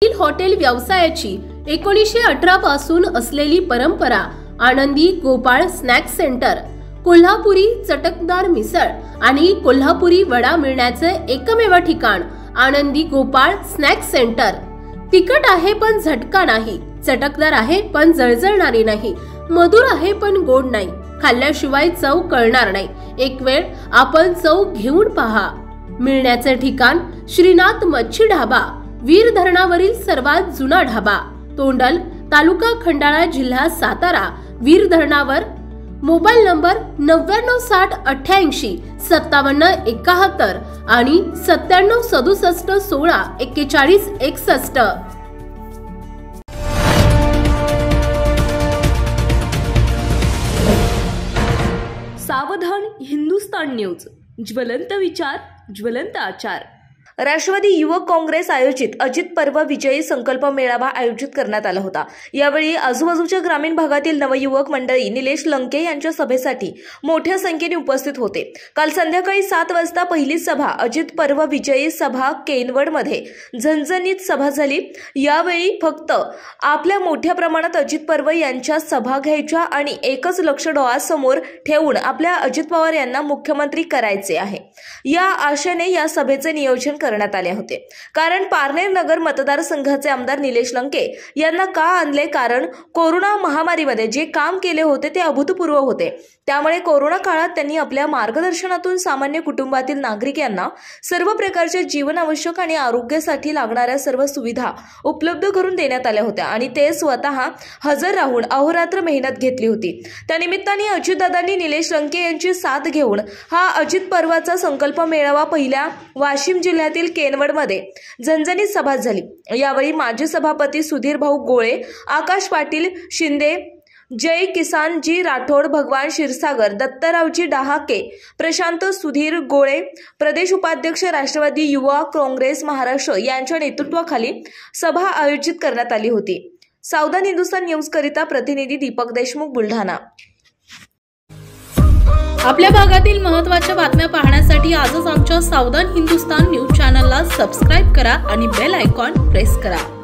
Hotel व्यवसायाची 1918 पासून असलेली परंपरा आनंदी गोपाळ स्नॅक सेंटर, कोल्हापुरी चटकदार मिसळ आणि कोल्हापुरी वडा मिळण्याचे एकमेव ठिकाण आनंदी गोपाळ स्नॅक सेंटर। तिखट आहे पण झटका नाही, चटकदार आहे पण जळजळणारी नाही, मधुर आहे पण गोड नाही, खाल्ल्याशिवाय चव कळणार नाही। एक वेळ आपण चव घेऊन पहा। मिळण्याचे ठिकाण श्रीनाथ मच्छी ढाबा, वीर धरणावरील सर्वात जुना ढाबा, तोंडल, तालुका खंडाळा, जिल्हा सातारा। वीर धरणावर। मोबाईल नंबर 9960885771 आणि 9767164161। सावधान हिंदुस्तान न्यूज, ज्वलंत विचार, ज्वलंत आचार। राष्ट्रवादी युवक काँग्रेस आयोजित अजित पर्व विजयी संकल्प मेळावा आयोजित करण्यात आला होता। यावेळी आजूबाजूच्या ग्रामीण भागातील नवयुवक मंडळी निलेश लंके यांच्या सभेसाठी मोठ्या संख्येने उपस्थित होते। काल संध्याकाळी 7 वाजता पहिली सभा अजित पर्व विजयी सभा केनवडमध्ये झणझणीत सभा झाली। यावेळी फक्त आपल्या मोठ्या प्रमाणात अजित पर्व यांच्या सभा घ्यायच्या आणि एकच लक्ष डोळ्यासमोर ठेवून आपल्या अजित पवार यांना मुख्यमंत्री करायचे आहे, या आशेने या सभेचे नियोजन करण्यात आले होते। कारण पारनेर नगर मतदारसंघाचे आमदार निलेश लंके यांना का आणले, कारण कोरोना महामारीमध्ये जे काम केले होते ते अभूतपूर्व होते। त्यामुळे कोरोना काळात त्यांनी आपल्या मार्गदर्शनातून सामान्य कुटुंबातील नागरिकांना सर्व प्रकारच्या जीवनावश्यक आणि आरोग्यासाठी लागणाऱ्या सर्व सुविधा उपलब्ध करून देण्यात आल्या होत्या आणि ते स्वतः हजर राहून अहोरात्र मेहनत घेतली होती। त्यानिमित्ताने अजितदादांनी निलेश लंके यांची साथ घेऊन हा अजित पर्वाचा संकल्प मेळावा पहिल्या वाशिम जिल्ह्यातील केनवडमध्ये झणझणीत सभा झाली। यावेळी माजी सभापती सुधीर भाऊ गोळे, आकाश पाटील शिंदे, जय किसान जी राठोड, भगवान क्षीरसागर, दत्तरावजी डहाके, प्रशांत सुधीर गोळे, प्रदेश उपाध्यक्ष राष्ट्रवादी युवा काँग्रेस महाराष्ट्र यांच्या नेतृत्वाखाली सभा आयोजित करण्यात आली होती। सावधान हिंदुस्तान न्यूज करिता प्रतिनिधी दीपक देशमुख, बुलढाणा। आपल्या भागातील महत्त्वाच्या बातम्या पाहण्यासाठी आजच आमच्या सावधान हिंदुस्तान न्यूज चॅनलला सबस्क्राइब करा आणि बेल आयकॉन प्रेस करा।